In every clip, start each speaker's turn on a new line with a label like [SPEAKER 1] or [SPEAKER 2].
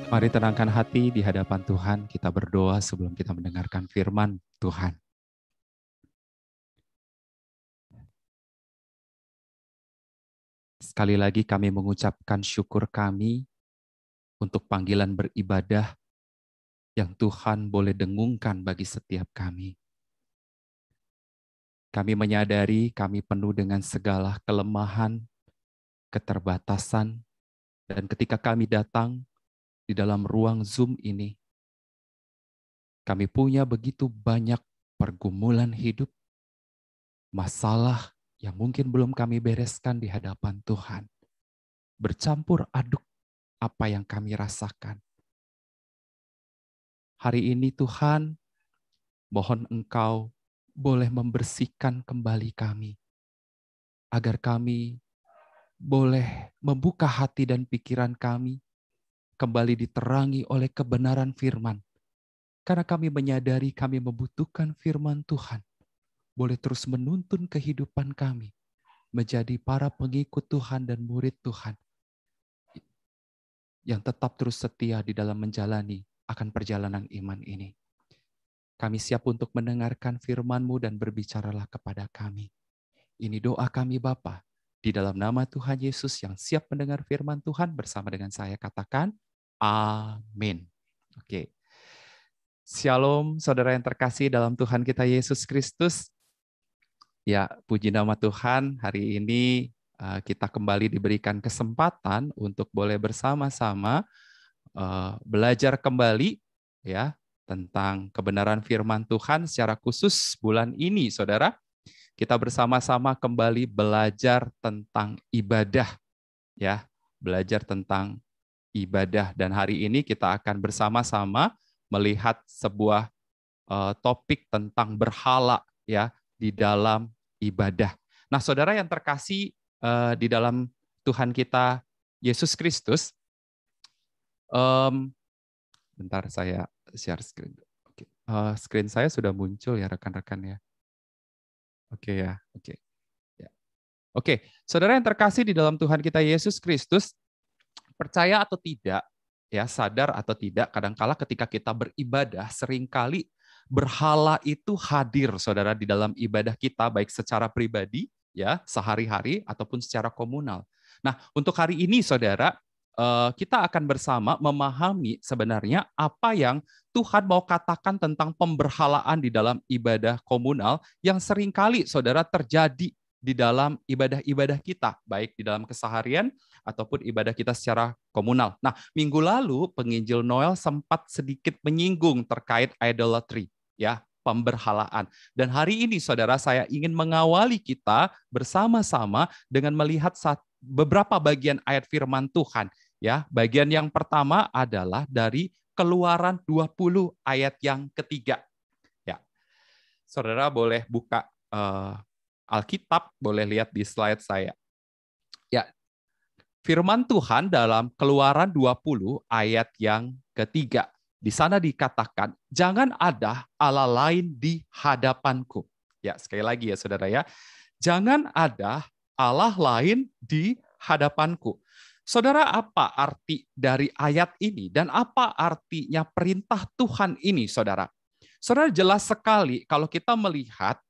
[SPEAKER 1] Mari tenangkan hati di hadapan Tuhan, kita berdoa sebelum kita mendengarkan firman Tuhan. Sekali lagi kami mengucapkan syukur kami untuk panggilan beribadah yang Tuhan boleh dengungkan bagi setiap kami. Kami menyadari kami penuh dengan segala kelemahan, keterbatasan, dan ketika kami datang di dalam ruang Zoom ini, kami punya begitu banyak pergumulan hidup, masalah yang mungkin belum kami bereskan di hadapan Tuhan. Bercampur aduk apa yang kami rasakan. Hari ini Tuhan, mohon Engkau boleh membersihkan kembali kami, agar kami boleh membuka hati dan pikiran kami, kembali diterangi oleh kebenaran firman. Karena kami menyadari kami membutuhkan firman Tuhan, boleh terus menuntun kehidupan kami, menjadi para pengikut Tuhan dan murid Tuhan, yang tetap terus setia di dalam menjalani akan perjalanan iman ini. Kami siap untuk mendengarkan firman-Mu dan berbicaralah kepada kami. Ini doa kami Bapa, di dalam nama Tuhan Yesus yang siap mendengar firman Tuhan bersama dengan saya katakan, amin. Oke. Shalom saudara yang terkasih dalam Tuhan kita Yesus Kristus. Ya, puji nama Tuhan, hari ini kita kembali diberikan kesempatan untuk boleh bersama-sama belajar kembali ya tentang kebenaran firman Tuhan secara khusus bulan ini, saudara. Kita bersama-sama kembali belajar tentang ibadah, ya, belajar tentang ibadah. Dan hari ini kita akan bersama-sama melihat sebuah topik tentang berhala, ya, di dalam ibadah. Nah, saudara yang terkasih di dalam Tuhan kita Yesus Kristus, bentar saya share screen. Oke. Screen saya sudah muncul ya rekan-rekan ya. Oke ya, oke. Ya. Oke, saudara yang terkasih di dalam Tuhan kita Yesus Kristus, percaya atau tidak, ya sadar atau tidak, kadangkala ketika kita beribadah, seringkali berhala itu hadir, saudara, di dalam ibadah kita, baik secara pribadi, ya sehari-hari, ataupun secara komunal. Nah, untuk hari ini, saudara, kita akan bersama memahami sebenarnya apa yang Tuhan mau katakan tentang pemberhalaan di dalam ibadah komunal yang seringkali, saudara, terjadi di dalam ibadah-ibadah kita, baik di dalam keseharian ataupun ibadah kita secara komunal. Nah, minggu lalu penginjil Noel sempat sedikit menyinggung terkait idolatry, ya, pemberhalaan. Dan hari ini, saudara, saya ingin mengawali kita bersama-sama dengan melihat beberapa bagian ayat firman Tuhan. Ya, bagian yang pertama adalah dari Keluaran 20 ayat yang ketiga. Ya, saudara boleh buka Alkitab, boleh lihat di slide saya. Ya, firman Tuhan dalam Keluaran 20 ayat yang ketiga. Di sana dikatakan, jangan ada Allah lain di hadapanku. Ya, sekali lagi ya saudara ya. Jangan ada Allah lain di hadapanku. Saudara, apa arti dari ayat ini dan apa artinya perintah Tuhan ini, saudara? Saudara, jelas sekali kalau kita melihat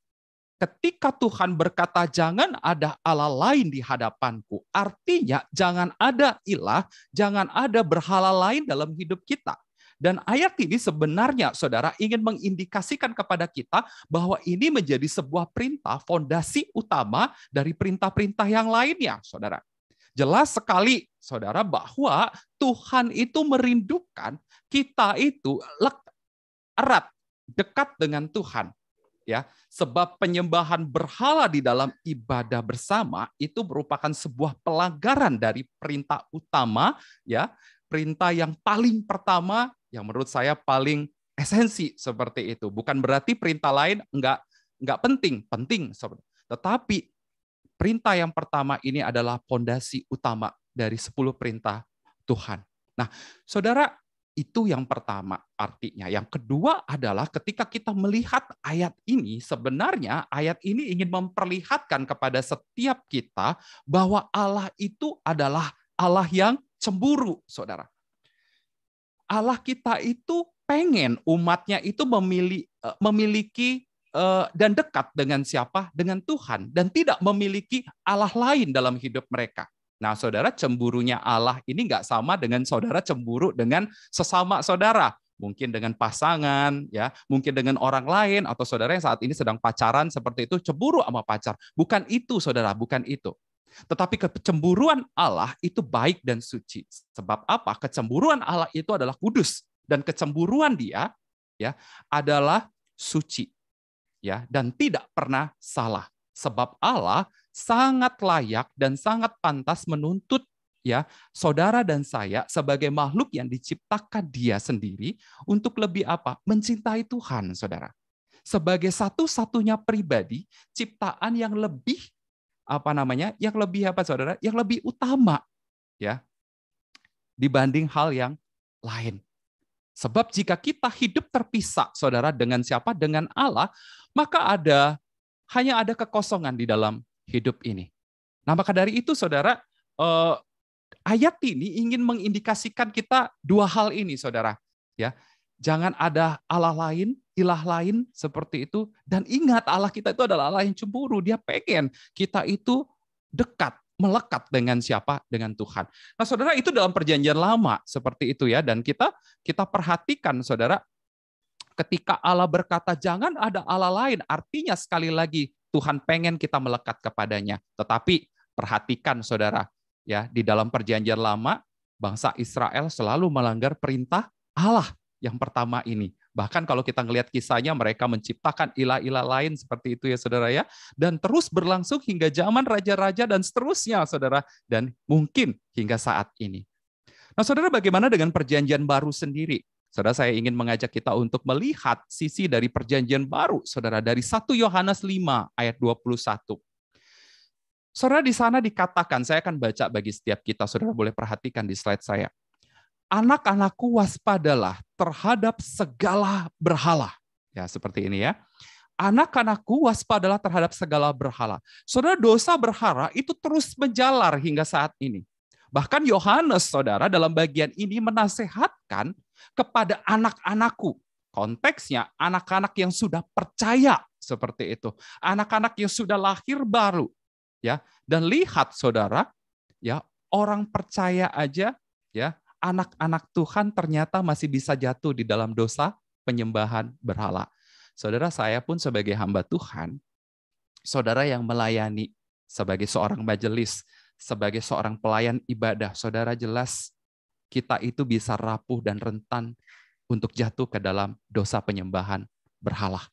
[SPEAKER 1] ketika Tuhan berkata jangan ada Allah lain di hadapanku, artinya jangan ada ilah, jangan ada berhala lain dalam hidup kita. Dan ayat ini sebenarnya, saudara, ingin mengindikasikan kepada kita bahwa ini menjadi sebuah perintah, fondasi utama dari perintah-perintah yang lainnya, saudara. Jelas sekali, saudara, bahwa Tuhan itu merindukan kita itu erat, dekat dengan Tuhan. Ya, sebab penyembahan berhala di dalam ibadah bersama itu merupakan sebuah pelanggaran dari perintah utama, ya, perintah yang paling pertama yang menurut saya paling esensi seperti itu. Bukan berarti perintah lain enggak penting, tetapi perintah yang pertama ini adalah fondasi utama dari 10 perintah Tuhan. Nah, saudara, itu yang pertama artinya. Yang kedua adalah ketika kita melihat ayat ini, sebenarnya ayat ini ingin memperlihatkan kepada setiap kita bahwa Allah itu adalah Allah yang cemburu, saudara. Allah kita itu pengen umatnya itu memiliki dan dekat dengan siapa? Dengan Tuhan. Dan tidak memiliki Allah lain dalam hidup mereka. Nah, saudara, cemburunya Allah ini nggak sama dengan saudara cemburu dengan sesama saudara. Mungkin dengan pasangan, ya, mungkin dengan orang lain, atau saudara yang saat ini sedang pacaran seperti itu, cemburu sama pacar. Bukan itu, saudara, bukan itu. Tetapi kecemburuan Allah itu baik dan suci. Sebab apa? Kecemburuan Allah itu adalah kudus. Dan kecemburuan dia ya adalah suci, ya, dan tidak pernah salah. Sebab Allah sangat layak dan sangat pantas menuntut ya saudara dan saya sebagai makhluk yang diciptakan Dia sendiri untuk lebih apa? Mencintai Tuhan, saudara. Sebagai satu-satunya pribadi ciptaan yang lebih yang lebih apa, saudara? Yang lebih utama ya dibanding hal yang lain. Sebab jika kita hidup terpisah, saudara, dengan siapa? Dengan Allah, maka hanya ada kekosongan di dalam hidup ini. Nah, maka dari itu, saudara, ayat ini ingin mengindikasikan kita dua hal ini, saudara. Ya, jangan ada Allah lain, ilah lain seperti itu. Dan ingat, Allah kita itu adalah Allah yang cemburu. Dia pengen kita itu dekat, melekat dengan siapa? Dengan Tuhan. Nah, saudara, itu dalam perjanjian lama seperti itu ya. Dan kita perhatikan, saudara, ketika Allah berkata jangan ada Allah lain, artinya sekali lagi Tuhan pengen kita melekat kepadanya. Tetapi perhatikan, saudara, ya, di dalam perjanjian lama bangsa Israel selalu melanggar perintah Allah yang pertama ini. Bahkan kalau kita ngelihat kisahnya, mereka menciptakan ilah-ilah lain seperti itu ya, saudara ya. Dan terus berlangsung hingga zaman raja-raja dan seterusnya, saudara. Dan mungkin hingga saat ini. Nah, saudara, bagaimana dengan perjanjian baru sendiri? Saudara, saya ingin mengajak kita untuk melihat sisi dari perjanjian baru, saudara, dari 1 Yohanes 5 ayat 21. Saudara, di sana dikatakan, saya akan baca bagi setiap kita, saudara boleh perhatikan di slide saya. Anak-anakku, waspadalah terhadap segala berhala. Ya, seperti ini ya. Anak-anakku, waspadalah terhadap segala berhala. Saudara, dosa berhala itu terus menjalar hingga saat ini. Bahkan Yohanes, saudara, dalam bagian ini menasehatkan kepada anak-anakku. Konteksnya anak-anak yang sudah percaya seperti itu. Anak-anak yang sudah lahir baru. Ya, dan lihat, saudara, ya, orang percaya aja, ya, anak-anak Tuhan ternyata masih bisa jatuh di dalam dosa penyembahan berhala. Saudara, saya pun sebagai hamba Tuhan, saudara yang melayani sebagai seorang majelis, sebagai seorang pelayan ibadah, saudara, jelas kita itu bisa rapuh dan rentan untuk jatuh ke dalam dosa penyembahan berhala.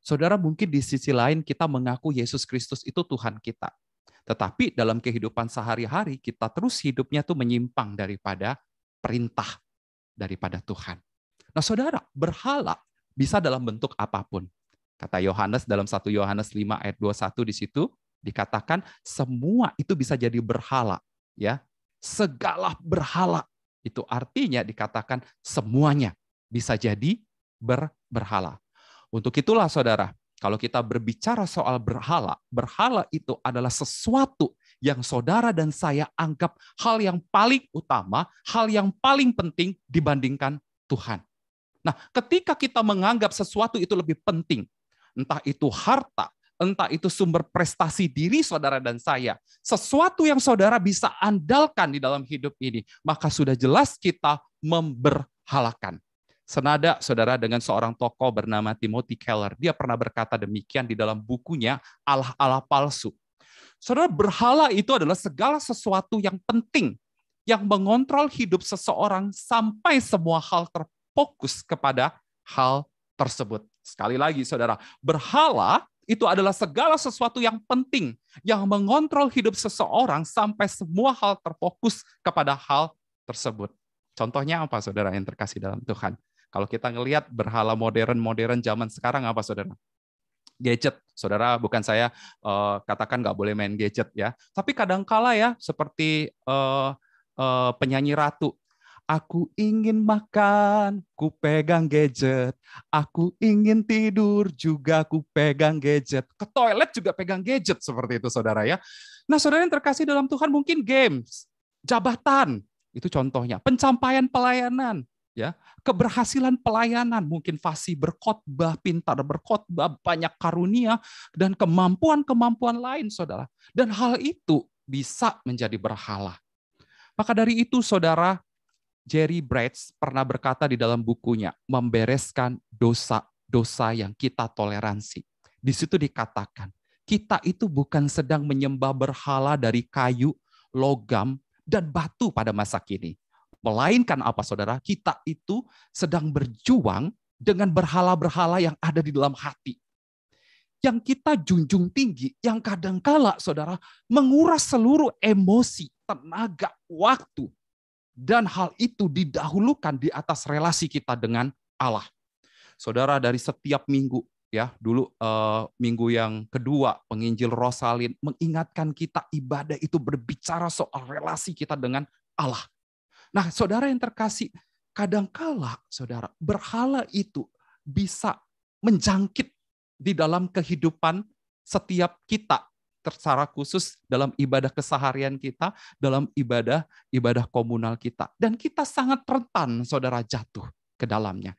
[SPEAKER 1] Saudara, mungkin di sisi lain kita mengaku Yesus Kristus itu Tuhan kita. Tetapi dalam kehidupan sehari-hari kita terus hidupnya tuh menyimpang daripada perintah daripada Tuhan. Nah, saudara, berhala bisa dalam bentuk apapun. Kata Yohanes dalam 1 Yohanes 5 ayat 21 di situ dikatakan semua itu bisa jadi berhala, ya. Segala berhala itu artinya dikatakan semuanya bisa jadi berhala. Untuk itulah, saudara, kalau kita berbicara soal berhala, berhala itu adalah sesuatu yang saudara dan saya anggap hal yang paling utama, hal yang paling penting dibandingkan Tuhan. Nah, ketika kita menganggap sesuatu itu lebih penting, entah itu harta, entah itu sumber prestasi diri saudara dan saya, sesuatu yang saudara bisa andalkan di dalam hidup ini, maka sudah jelas kita memberhalakan. Senada, saudara, dengan seorang tokoh bernama Timothy Keller. Dia pernah berkata demikian di dalam bukunya Allah-Allah Palsu. Saudara, berhala itu adalah segala sesuatu yang penting, yang mengontrol hidup seseorang sampai semua hal terfokus kepada hal tersebut. Sekali lagi, saudara, berhala itu adalah segala sesuatu yang penting, yang mengontrol hidup seseorang sampai semua hal terfokus kepada hal tersebut. Contohnya apa, saudara yang terkasih dalam Tuhan? Kalau kita ngelihat berhala modern zaman sekarang apa, saudara? Gadget. Saudara, bukan saya katakan nggak boleh main gadget ya. Tapi kadangkala ya, seperti penyanyi Ratu. Aku ingin makan, ku pegang gadget. Aku ingin tidur, juga ku pegang gadget. Ke toilet juga pegang gadget, seperti itu, saudara ya. Nah, saudara yang terkasih dalam Tuhan, mungkin games, jabatan, itu contohnya. Pencapaian pelayanan, ya, keberhasilan pelayanan, mungkin fasih berkhotbah, pintar berkhotbah, banyak karunia dan kemampuan-kemampuan lain, Saudara. Dan hal itu bisa menjadi berhala. Maka dari itu, Saudara, Jerry Bridges pernah berkata di dalam bukunya, membereskan dosa-dosa yang kita toleransi. Di situ dikatakan, kita itu bukan sedang menyembah berhala dari kayu, logam, dan batu pada masa kini. Melainkan apa, Saudara? Kita itu sedang berjuang dengan berhala-berhala yang ada di dalam hati. Yang kita junjung tinggi, yang kadangkala, Saudara, menguras seluruh emosi, tenaga, waktu, dan hal itu didahulukan di atas relasi kita dengan Allah. Saudara, dari setiap minggu, ya dulu minggu yang kedua, penginjil Rosalin mengingatkan kita ibadah itu berbicara soal relasi kita dengan Allah. Nah, Saudara yang terkasih, kadangkala, Saudara, berhala itu bisa menjangkit di dalam kehidupan setiap kita, secara khusus dalam ibadah keseharian kita, dalam ibadah komunal kita. Dan kita sangat rentan, Saudara, jatuh ke dalamnya.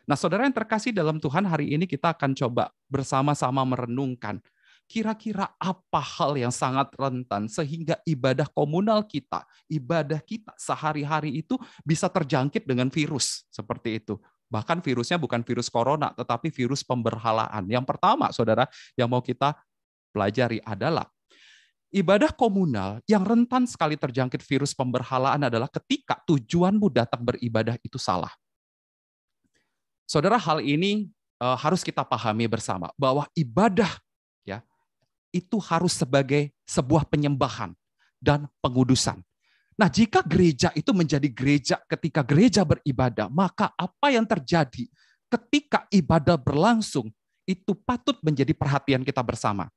[SPEAKER 1] Nah, Saudara yang terkasih dalam Tuhan, hari ini kita akan coba bersama-sama merenungkan kira-kira apa hal yang sangat rentan sehingga ibadah komunal kita, ibadah kita sehari-hari itu bisa terjangkit dengan virus seperti itu. Bahkan virusnya bukan virus corona, tetapi virus pemberhalaan. Yang pertama, Saudara, yang mau kita pelajari adalah ibadah komunal yang rentan sekali terjangkit virus pemberhalaan adalah ketika tujuanmu datang beribadah itu salah. Saudara, hal ini harus kita pahami bersama bahwa ibadah ya itu harus sebagai sebuah penyembahan dan pengudusan. Nah, jika gereja itu menjadi gereja ketika gereja beribadah, maka apa yang terjadi ketika ibadah berlangsung itu patut menjadi perhatian kita bersama.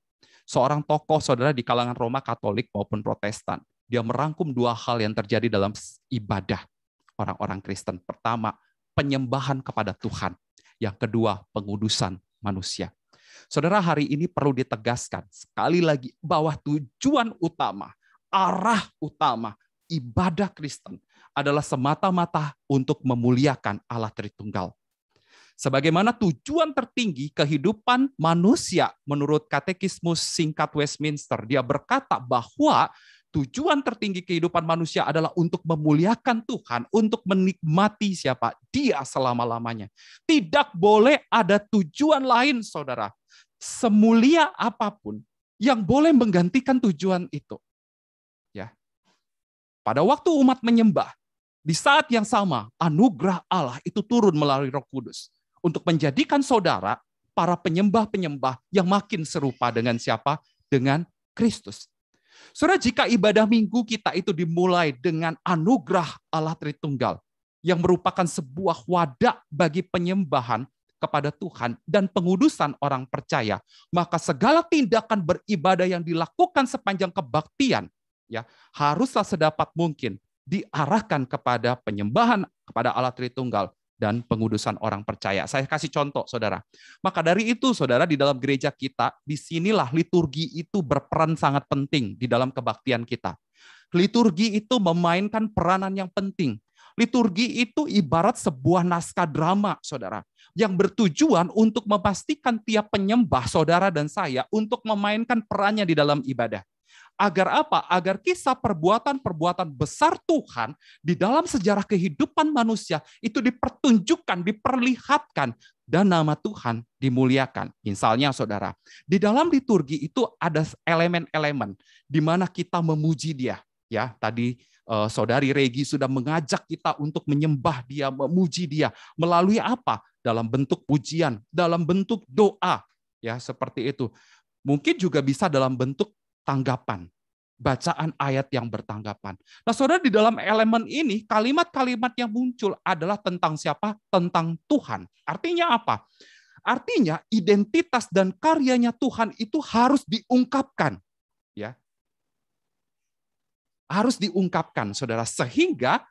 [SPEAKER 1] Seorang tokoh, Saudara, di kalangan Roma Katolik maupun Protestan, dia merangkum dua hal yang terjadi dalam ibadah orang-orang Kristen. Pertama, penyembahan kepada Tuhan. Yang kedua, pengudusan manusia. Saudara, hari ini perlu ditegaskan sekali lagi bahwa tujuan utama, arah utama ibadah Kristen adalah semata-mata untuk memuliakan Allah Tritunggal. Sebagaimana tujuan tertinggi kehidupan manusia menurut Katekismus Singkat Westminster, dia berkata bahwa tujuan tertinggi kehidupan manusia adalah untuk memuliakan Tuhan, untuk menikmati siapa? Dia selama-lamanya. Tidak boleh ada tujuan lain, Saudara, semulia apapun yang boleh menggantikan tujuan itu. Ya. Pada waktu umat menyembah, di saat yang sama anugerah Allah itu turun melalui Roh Kudus untuk menjadikan saudara para penyembah-penyembah yang makin serupa dengan siapa? Dengan Kristus. Saudara, jika ibadah minggu kita itu dimulai dengan anugerah Allah Tritunggal yang merupakan sebuah wadah bagi penyembahan kepada Tuhan dan pengudusan orang percaya, maka segala tindakan beribadah yang dilakukan sepanjang kebaktian ya haruslah sedapat mungkin diarahkan kepada penyembahan kepada Allah Tritunggal dan pengudusan orang percaya. Saya kasih contoh, Saudara. Maka dari itu, Saudara, di dalam gereja kita, disinilah liturgi itu berperan sangat penting di dalam kebaktian kita. Liturgi itu memainkan peranan yang penting. Liturgi itu ibarat sebuah naskah drama, Saudara, yang bertujuan untuk memastikan tiap penyembah, Saudara dan saya, untuk memainkan perannya di dalam ibadah. Agar apa? Agar kisah perbuatan-perbuatan besar Tuhan di dalam sejarah kehidupan manusia itu dipertunjukkan, diperlihatkan, dan nama Tuhan dimuliakan. Misalnya, Saudara, di dalam liturgi itu ada elemen-elemen di mana kita memuji Dia. Ya, tadi Saudari Regi sudah mengajak kita untuk menyembah Dia, memuji Dia melalui apa? Dalam bentuk pujian, dalam bentuk doa, ya seperti itu. Mungkin juga bisa dalam bentuk tanggapan, bacaan ayat yang bertanggapan. Nah, Saudara, di dalam elemen ini kalimat-kalimat yang muncul adalah tentang siapa? Tentang Tuhan. Artinya apa? Artinya identitas dan karyanya Tuhan itu harus diungkapkan, ya. Harus diungkapkan, Saudara, sehingga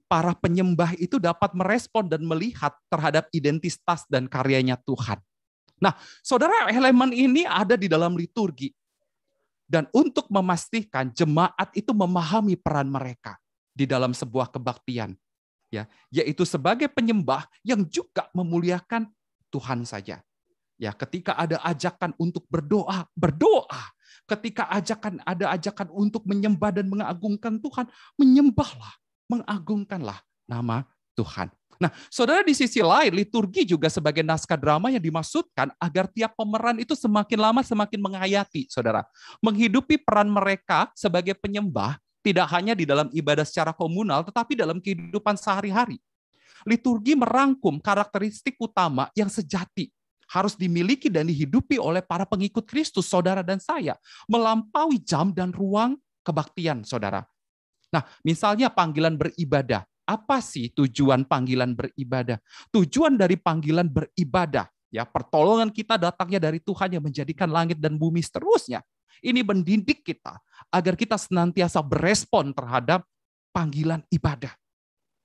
[SPEAKER 1] para penyembah itu dapat merespon dan melihat terhadap identitas dan karyanya Tuhan. Nah, Saudara, elemen ini ada di dalam liturgi. Dan untuk memastikan jemaat itu memahami peran mereka di dalam sebuah kebaktian. ya, yaitu sebagai penyembah yang juga memuliakan Tuhan saja. Ya, ketika ada ajakan untuk berdoa, berdoa. Ketika ada ajakan untuk menyembah dan mengagungkan Tuhan, menyembahlah, mengagungkanlah nama Tuhan. Nah, saudara, di sisi lain, liturgi juga sebagai naskah drama yang dimaksudkan agar tiap pemeran itu semakin lama semakin menghayati, saudara. Menghidupi peran mereka sebagai penyembah, tidak hanya di dalam ibadah secara komunal, tetapi dalam kehidupan sehari-hari. Liturgi merangkum karakteristik utama yang sejati, harus dimiliki dan dihidupi oleh para pengikut Kristus, saudara dan saya, melampaui jam dan ruang kebaktian, saudara. Nah, misalnya panggilan beribadah. Apa sih tujuan panggilan beribadah? Tujuan dari panggilan beribadah, ya, pertolongan kita datangnya dari Tuhan yang menjadikan langit dan bumi seterusnya. Ini mendidik kita agar kita senantiasa berespon terhadap panggilan ibadah.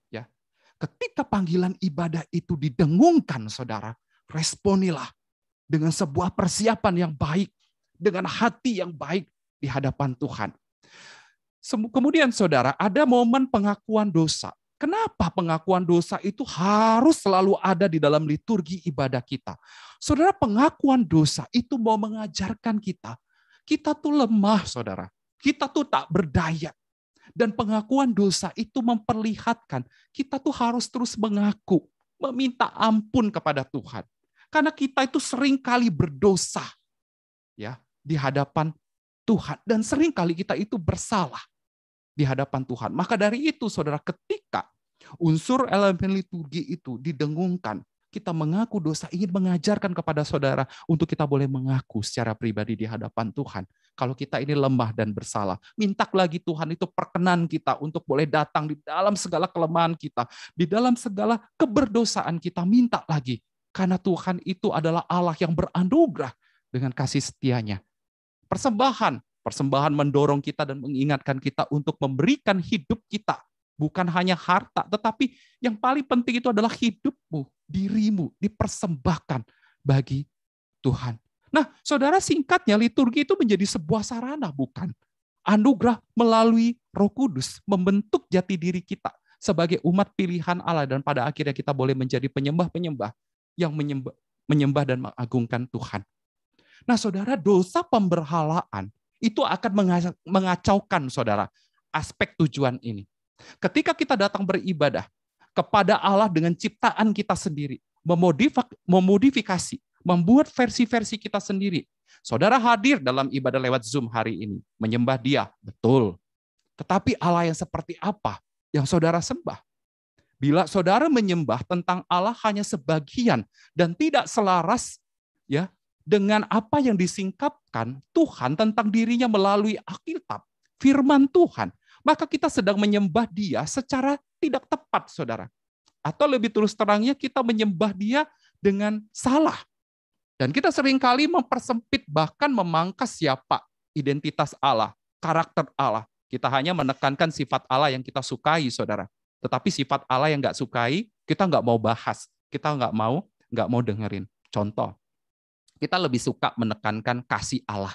[SPEAKER 1] Ya, ketika panggilan ibadah itu didengungkan, saudara, responilah dengan sebuah persiapan yang baik, dengan hati yang baik di hadapan Tuhan. Kemudian, saudara, ada momen pengakuan dosa. Kenapa pengakuan dosa itu harus selalu ada di dalam liturgi ibadah kita? Saudara, pengakuan dosa itu mau mengajarkan kita tuh lemah, saudara. Kita tuh tak berdaya. Dan pengakuan dosa itu memperlihatkan kita tuh harus terus mengaku, meminta ampun kepada Tuhan. Karena kita itu sering kali berdosa, ya, di hadapan Tuhan, dan sering kali kita itu bersalah di hadapan Tuhan. Maka dari itu, saudara, ketika unsur elemen liturgi itu didengungkan, kita mengaku dosa, ingin mengajarkan kepada saudara untuk kita boleh mengaku secara pribadi di hadapan Tuhan. Kalau kita ini lemah dan bersalah, minta lagi Tuhan itu perkenan kita untuk boleh datang di dalam segala kelemahan kita, di dalam segala keberdosaan kita, minta lagi. Karena Tuhan itu adalah Allah yang beranugerah dengan kasih setianya. Persembahan mendorong kita dan mengingatkan kita untuk memberikan hidup kita. Bukan hanya harta, tetapi yang paling penting itu adalah hidupmu, dirimu, dipersembahkan bagi Tuhan. Nah, saudara, singkatnya liturgi itu menjadi sebuah sarana, bukan? Anugerah melalui Roh Kudus membentuk jati diri kita sebagai umat pilihan Allah, dan pada akhirnya kita boleh menjadi penyembah-penyembah yang menyembah dan mengagungkan Tuhan. Nah, saudara, dosa pemberhalaan itu akan mengacaukan, saudara, aspek tujuan ini. Ketika kita datang beribadah kepada Allah dengan ciptaan kita sendiri, memodifikasi, membuat versi-versi kita sendiri. Saudara hadir dalam ibadah lewat Zoom hari ini, menyembah Dia, betul. Tetapi Allah yang seperti apa yang saudara sembah? Bila saudara menyembah tentang Allah hanya sebagian dan tidak selaras, ya, dengan apa yang disingkapkan Tuhan tentang dirinya melalui Alkitab, firman Tuhan, maka kita sedang menyembah Dia secara tidak tepat, saudara. Atau lebih terus terangnya, kita menyembah Dia dengan salah. Dan kita seringkali mempersempit, bahkan memangkas siapa identitas Allah, karakter Allah. Kita hanya menekankan sifat Allah yang kita sukai, saudara. Tetapi sifat Allah yang nggak sukai, kita nggak mau bahas. Kita nggak mau dengerin. Contoh, kita lebih suka menekankan kasih Allah.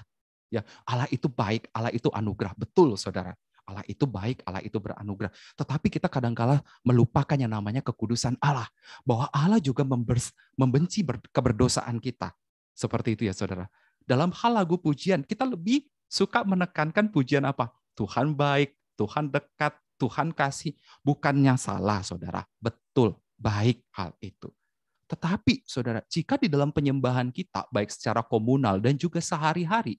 [SPEAKER 1] Ya, Allah itu baik, Allah itu anugerah. Betul, saudara. Allah itu baik, Allah itu beranugerah. Tetapi kita kadang-kala melupakan yang namanya kekudusan Allah. Bahwa Allah juga membenci keberdosaan kita. Seperti itu ya, saudara. Dalam hal lagu pujian, kita lebih suka menekankan pujian apa? Tuhan baik, Tuhan dekat, Tuhan kasih. Bukannya salah, saudara. Betul, baik hal itu. Tetapi, saudara, jika di dalam penyembahan kita, baik secara komunal dan juga sehari-hari,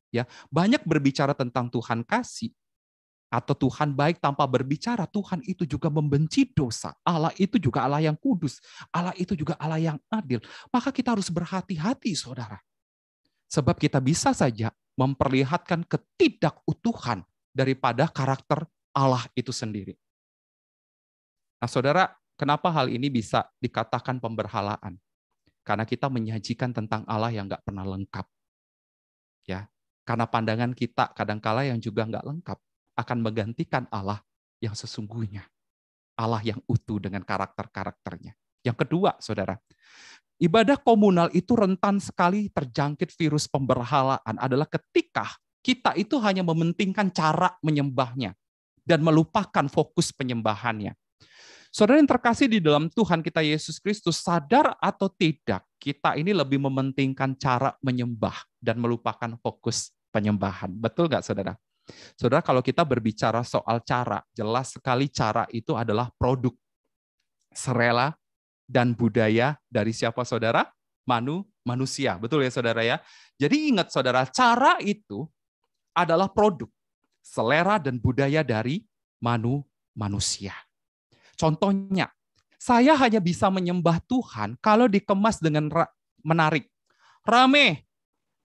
[SPEAKER 1] ya, banyak berbicara tentang Tuhan kasih, atau Tuhan baik tanpa berbicara, Tuhan itu juga membenci dosa. Allah itu juga Allah yang kudus. Allah itu juga Allah yang adil. Maka kita harus berhati-hati, saudara. Sebab kita bisa saja memperlihatkan ketidakutuhan daripada karakter Allah itu sendiri. Nah, saudara, kenapa hal ini bisa dikatakan pemberhalaan? Karena kita menyajikan tentang Allah yang nggak pernah lengkap. Ya, karena pandangan kita kadangkala yang juga nggak lengkap akan menggantikan Allah yang sesungguhnya. Allah yang utuh dengan karakter-karakternya. Yang kedua, saudara, ibadah komunal itu rentan sekali terjangkit virus pemberhalaan adalah ketika kita itu hanya mementingkan cara menyembahnya dan melupakan fokus penyembahannya. Saudara yang terkasih di dalam Tuhan kita Yesus Kristus, sadar atau tidak, kita ini lebih mementingkan cara menyembah dan melupakan fokus penyembahan. Betul nggak, saudara? Saudara, kalau kita berbicara soal cara, jelas sekali cara itu adalah produk serela dan budaya dari siapa, saudara? Manusia. Betul ya, saudara ya? Jadi ingat, saudara, cara itu adalah produk selera dan budaya dari manusia. Contohnya, saya hanya bisa menyembah Tuhan kalau dikemas dengan menarik. Rame,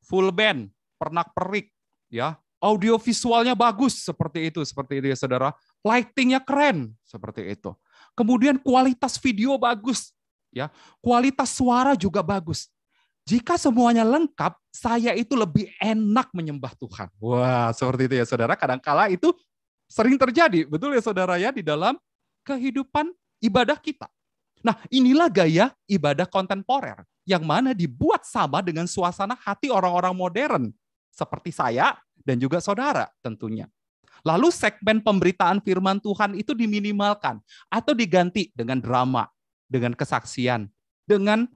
[SPEAKER 1] full band, pernak-perik, ya. Audio visualnya bagus, seperti itu ya, saudara. Lightingnya keren, seperti itu. Kemudian kualitas video bagus, ya. Kualitas suara juga bagus. Jika semuanya lengkap, saya itu lebih enak menyembah Tuhan. Wah, seperti itu ya, saudara. Kadang-kala itu sering terjadi, betul ya, saudara ya, di dalam kehidupan ibadah kita. Nah, inilah gaya ibadah kontemporer yang mana dibuat sama dengan suasana hati orang-orang modern seperti saya dan juga saudara tentunya. Lalu segmen pemberitaan firman Tuhan itu diminimalkan atau diganti dengan drama, dengan kesaksian, dengan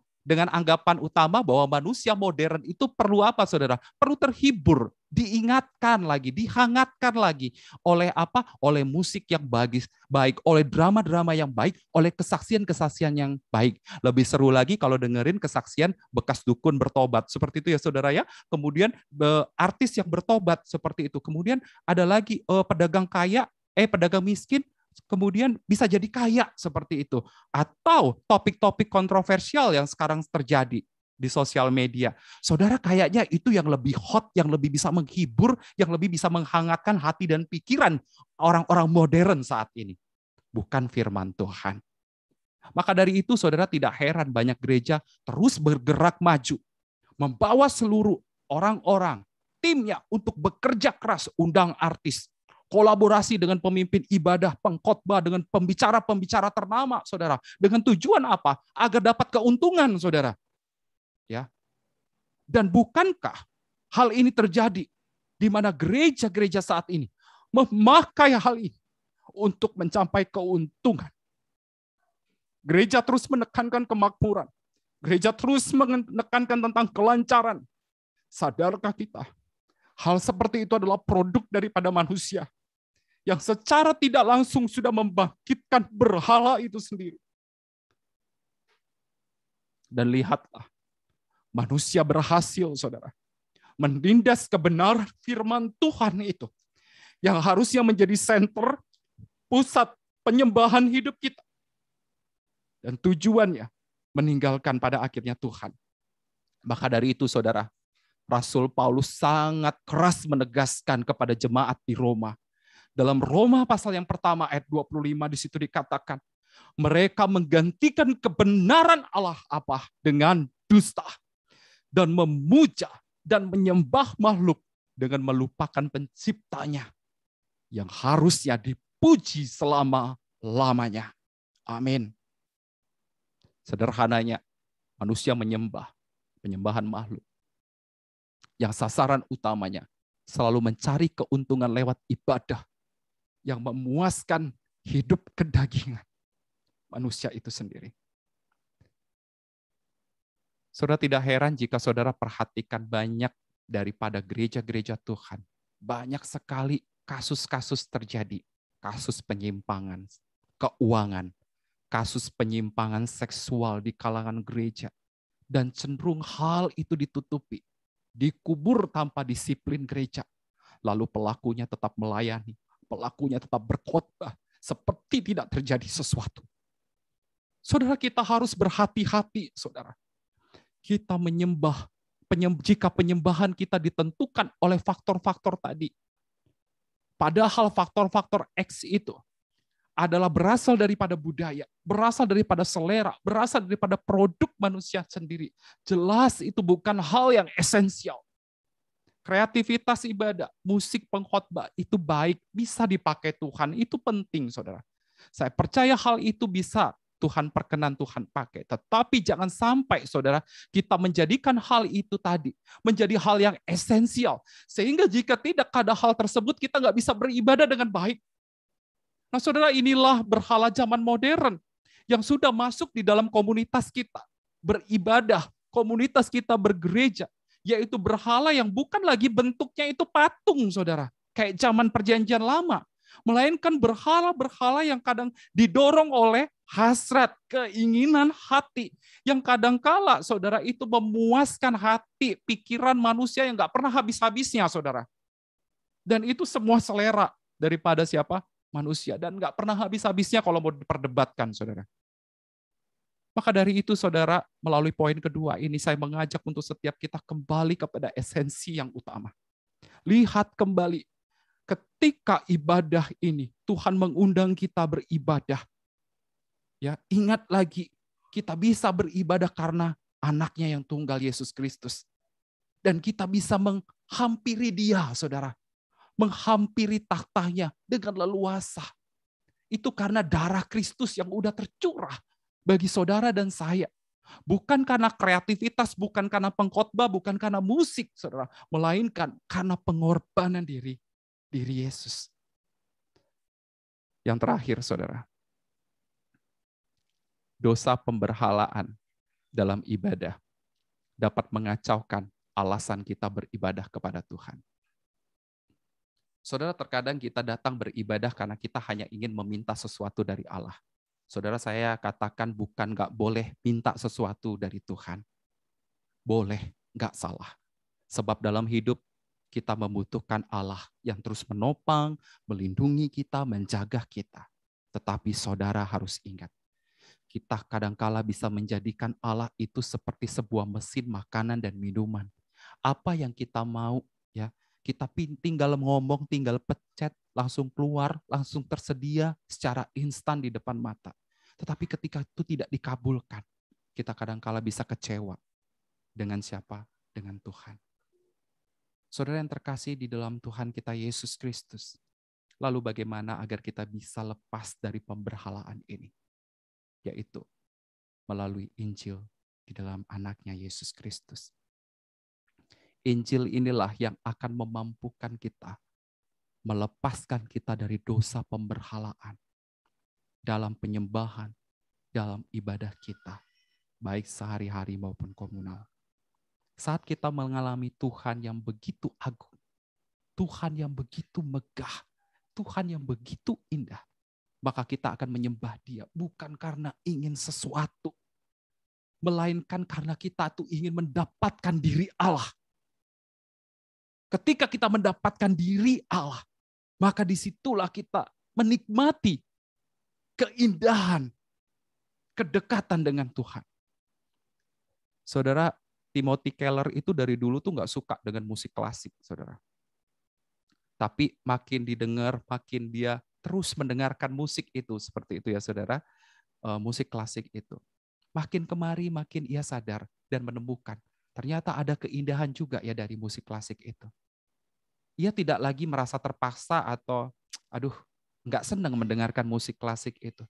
[SPEAKER 1] anggapan utama bahwa manusia modern itu perlu apa, saudara? Perlu terhibur, diingatkan lagi, dihangatkan lagi oleh apa? Oleh musik yang baik, oleh drama-drama yang baik, oleh kesaksian-kesaksian yang baik. Lebih seru lagi kalau dengerin kesaksian bekas dukun bertobat, seperti itu ya, saudara ya. Kemudian artis yang bertobat, seperti itu. Kemudian ada lagi pedagang miskin, kemudian bisa jadi kaya, seperti itu. Atau topik-topik kontroversial yang sekarang terjadi di sosial media. Saudara, kayaknya itu yang lebih hot, yang lebih bisa menghibur, yang lebih bisa menghangatkan hati dan pikiran orang-orang modern saat ini. Bukan firman Tuhan. Maka dari itu, saudara, tidak heran banyak gereja terus bergerak maju, membawa seluruh orang-orang, timnya untuk bekerja keras, undang artis, kolaborasi dengan pemimpin ibadah, pengkhotbah, dengan pembicara-pembicara ternama, saudara. Dengan tujuan apa? Agar dapat keuntungan, saudara. Ya. Dan bukankah hal ini terjadi di mana gereja-gereja saat ini memakai hal ini untuk mencapai keuntungan? Gereja terus menekankan kemakmuran. Gereja terus menekankan tentang kelancaran. Sadarkah kita? Hal seperti itu adalah produk daripada manusia yang secara tidak langsung sudah membangkitkan berhala itu sendiri. Dan lihatlah, manusia berhasil, saudara, menindas kebenaran firman Tuhan itu, yang harusnya menjadi center, pusat penyembahan hidup kita. Dan tujuannya meninggalkan pada akhirnya Tuhan. Maka dari itu, saudara, Rasul Paulus sangat keras menegaskan kepada jemaat di Roma. Dalam Roma pasal yang pertama ayat 25 di situ dikatakan, mereka menggantikan kebenaran Allah apa? Dengan dusta. Dan memuja dan menyembah makhluk dengan melupakan penciptanya yang harusnya dipuji selama-lamanya. Amin. Sederhananya, manusia menyembah, penyembahan makhluk, yang sasaran utamanya selalu mencari keuntungan lewat ibadah yang memuaskan hidup kedagingan manusia itu sendiri. Saudara, tidak heran jika saudara perhatikan banyak daripada gereja-gereja Tuhan. Banyak sekali kasus-kasus terjadi. Kasus penyimpangan keuangan, kasus penyimpangan seksual di kalangan gereja. Dan cenderung hal itu ditutupi, dikubur tanpa disiplin gereja. Lalu pelakunya tetap melayani, pelakunya tetap berkhotbah, seperti tidak terjadi sesuatu. Saudara, kita harus berhati-hati, saudara. Kita menyembah, jika penyembahan kita ditentukan oleh faktor-faktor tadi. Padahal faktor-faktor X itu adalah berasal daripada budaya, berasal daripada selera, berasal daripada produk manusia sendiri. Jelas itu bukan hal yang esensial. Kreativitas ibadah, musik pengkhotbah itu baik, bisa dipakai Tuhan, itu penting, saudara. Saya percaya hal itu bisa Tuhan perkenan, Tuhan pakai. Tetapi jangan sampai, saudara, kita menjadikan hal itu tadi menjadi hal yang esensial. Sehingga jika tidak ada hal tersebut, kita nggak bisa beribadah dengan baik. Nah, saudara, inilah berhala zaman modern yang sudah masuk di dalam komunitas kita beribadah, komunitas kita bergereja, yaitu berhala yang bukan lagi bentuknya itu patung, saudara, kayak zaman perjanjian lama, melainkan berhala-berhala yang kadang didorong oleh hasrat, keinginan hati, yang kadangkala, saudara, itu memuaskan hati, pikiran manusia yang nggak pernah habis-habisnya, saudara. Dan itu semua selera daripada siapa? Manusia. Dan nggak pernah habis-habisnya kalau mau diperdebatkan, saudara. Maka dari itu, saudara, melalui poin kedua ini, saya mengajak untuk setiap kita kembali kepada esensi yang utama. Lihat kembali, ketika ibadah ini, Tuhan mengundang kita beribadah. Ya, ingat lagi, kita bisa beribadah karena anaknya yang tunggal, Yesus Kristus. Dan kita bisa menghampiri dia, saudara. Menghampiri tahtanya dengan leluasa. Itu karena darah Kristus yang udah tercurah bagi saudara dan saya. Bukan karena kreativitas, bukan karena pengkhotbah, bukan karena musik, saudara. Melainkan karena pengorbanan diri Yesus. Yang terakhir, saudara. Dosa pemberhalaan dalam ibadah dapat mengacaukan alasan kita beribadah kepada Tuhan. Saudara, terkadang kita datang beribadah karena kita hanya ingin meminta sesuatu dari Allah. Saudara, saya katakan bukan nggak boleh minta sesuatu dari Tuhan. Boleh, nggak salah. Sebab dalam hidup kita membutuhkan Allah yang terus menopang, melindungi kita, menjaga kita. Tetapi saudara harus ingat, kita kadangkala bisa menjadikan Allah itu seperti sebuah mesin makanan dan minuman. Apa yang kita mau, ya, kita tinggal ngomong, tinggal pencet, langsung keluar, langsung tersedia secara instan di depan mata. Tetapi ketika itu tidak dikabulkan, kita kadangkala bisa kecewa. Dengan siapa? Dengan Tuhan. Saudara yang terkasih di dalam Tuhan kita Yesus Kristus. Lalu bagaimana agar kita bisa lepas dari pemberhalaan ini? Yaitu melalui Injil di dalam anaknya Yesus Kristus. Injil inilah yang akan memampukan kita, melepaskan kita dari dosa pemberhalaan dalam penyembahan, dalam ibadah kita, baik sehari-hari maupun komunal. Saat kita mengalami Tuhan yang begitu agung, Tuhan yang begitu megah, Tuhan yang begitu indah, maka kita akan menyembah Dia bukan karena ingin sesuatu, melainkan karena kita tuh ingin mendapatkan diri Allah. Ketika kita mendapatkan diri Allah, maka disitulah kita menikmati keindahan, kedekatan dengan Tuhan. Saudara, Timothy Keller itu dari dulu tuh nggak suka dengan musik klasik, saudara. Tapi makin didengar, makin dia terus mendengarkan musik itu, seperti itu ya saudara, musik klasik itu. Makin kemari, makin ia sadar dan menemukan, ternyata ada keindahan juga ya dari musik klasik itu. Ia tidak lagi merasa terpaksa atau, nggak senang mendengarkan musik klasik itu.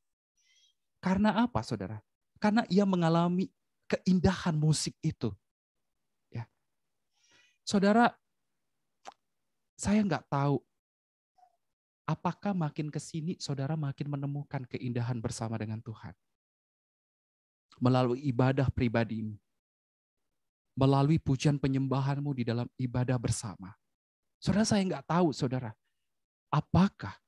[SPEAKER 1] Karena apa, saudara? Karena ia mengalami keindahan musik itu. Ya. Saudara, saya nggak tahu apakah makin ke sini saudara makin menemukan keindahan bersama dengan Tuhan. Melalui ibadah pribadimu. Melalui pujian penyembahanmu di dalam ibadah bersama. Saudara, saya nggak tahu, saudara. Apakah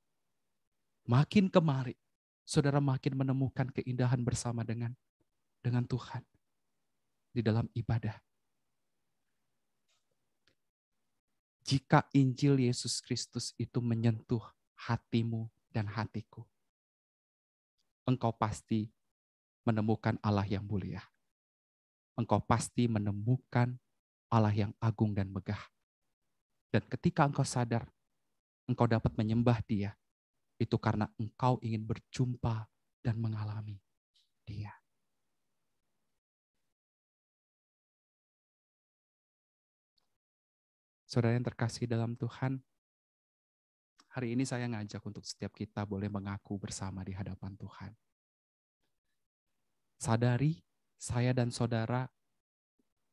[SPEAKER 1] makin kemari, saudara makin menemukan keindahan bersama dengan Tuhan di dalam ibadah. Jika Injil Yesus Kristus itu menyentuh hatimu dan hatiku, engkau pasti menemukan Allah yang mulia. Engkau pasti menemukan Allah yang agung dan megah. Dan ketika engkau sadar, engkau dapat menyembah Dia, itu karena engkau ingin berjumpa dan mengalami Dia. Saudara yang terkasih dalam Tuhan, hari ini saya ngajak untuk setiap kita boleh mengaku bersama di hadapan Tuhan. Sadari, saya dan saudara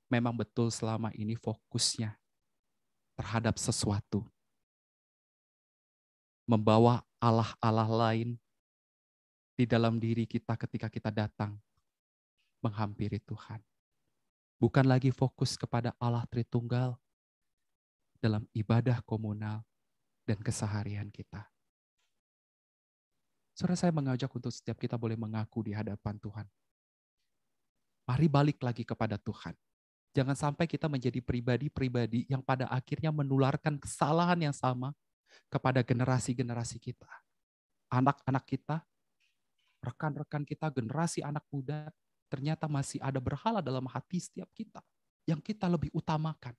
[SPEAKER 1] memang betul selama ini fokusnya terhadap sesuatu. Membawa Allah-Allah lain di dalam diri kita ketika kita datang menghampiri Tuhan. Bukan lagi fokus kepada Allah Tritunggal dalam ibadah komunal dan keseharian kita. Saudara, saya mengajak untuk setiap kita boleh mengaku di hadapan Tuhan. Mari balik lagi kepada Tuhan. Jangan sampai kita menjadi pribadi-pribadi yang pada akhirnya menularkan kesalahan yang sama kepada generasi-generasi kita. Anak-anak kita, rekan-rekan kita, generasi anak muda, ternyata masih ada berhala dalam hati setiap kita yang kita lebih utamakan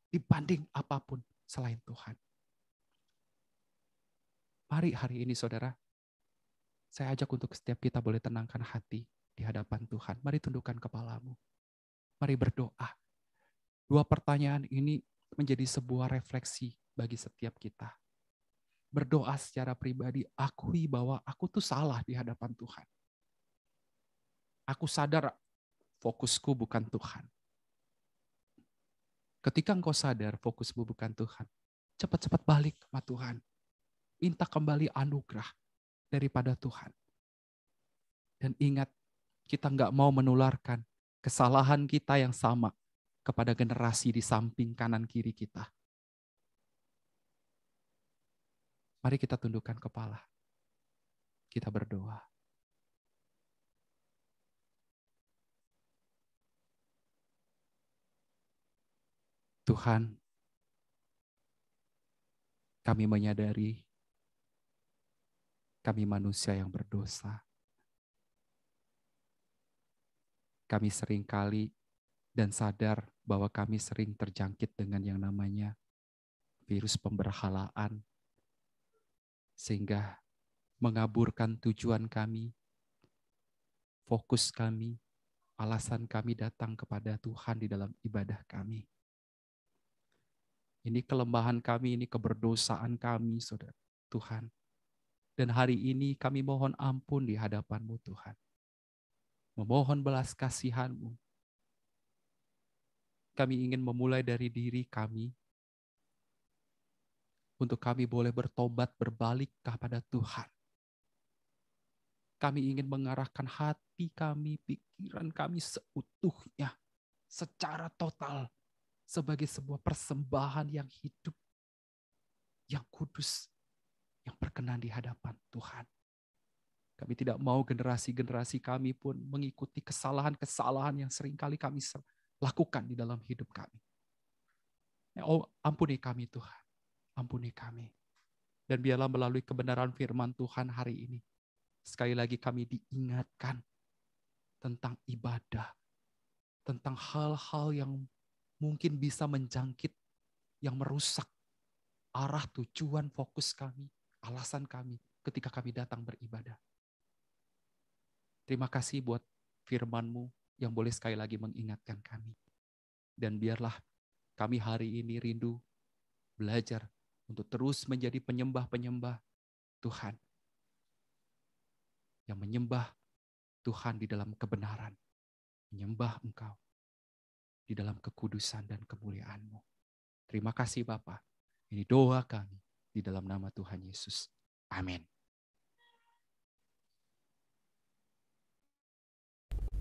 [SPEAKER 1] dibanding apapun selain Tuhan. Mari hari ini saudara, saya ajak untuk setiap kita boleh tenangkan hati di hadapan Tuhan. Mari tundukkan kepalamu. Mari berdoa. Dua pertanyaan ini menjadi sebuah refleksi bagi setiap kita. Berdoa secara pribadi, akui bahwa aku tuh salah di hadapan Tuhan. Aku sadar fokusku bukan Tuhan. Ketika engkau sadar fokusmu bukan Tuhan, cepat-cepat balik sama Tuhan. Minta kembali anugerah daripada Tuhan. Dan ingat, kita nggak mau menularkan kesalahan kita yang sama kepada generasi di samping kanan kiri kita. Mari kita tundukkan kepala. Kita berdoa. Tuhan, kami menyadari kami manusia yang berdosa. Kami seringkali dan sadar bahwa kami sering terjangkit dengan yang namanya virus pemberhalaan, sehingga mengaburkan tujuan kami, fokus kami, alasan kami datang kepada Tuhan di dalam ibadah kami. Ini kelembahan kami, ini keberdosaan kami, saudara Tuhan. Dan hari ini kami mohon ampun di hadapan-Mu, Tuhan. Memohon belas kasihan-Mu. Kami ingin memulai dari diri kami, untuk kami boleh bertobat, berbalik kepada Tuhan. Kami ingin mengarahkan hati kami, pikiran kami seutuhnya, secara total, sebagai sebuah persembahan yang hidup, yang kudus, yang berkenan di hadapan Tuhan. Kami tidak mau generasi-generasi kami pun mengikuti kesalahan-kesalahan yang seringkali kami lakukan di dalam hidup kami. Oh, ampuni kami Tuhan, ampuni kami. Dan biarlah melalui kebenaran firman Tuhan hari ini, sekali lagi kami diingatkan tentang ibadah, tentang hal-hal yang mungkin bisa menjangkit, yang merusak arah tujuan fokus kami, alasan kami ketika kami datang beribadah. Terima kasih buat firman-Mu yang boleh sekali lagi mengingatkan kami. Dan biarlah kami hari ini rindu belajar untuk terus menjadi penyembah-penyembah Tuhan. Yang menyembah Tuhan di dalam kebenaran. Menyembah Engkau di dalam kekudusan dan kemuliaan-Mu. Terima kasih Bapa. Ini doa kami di dalam nama Tuhan Yesus. Amin.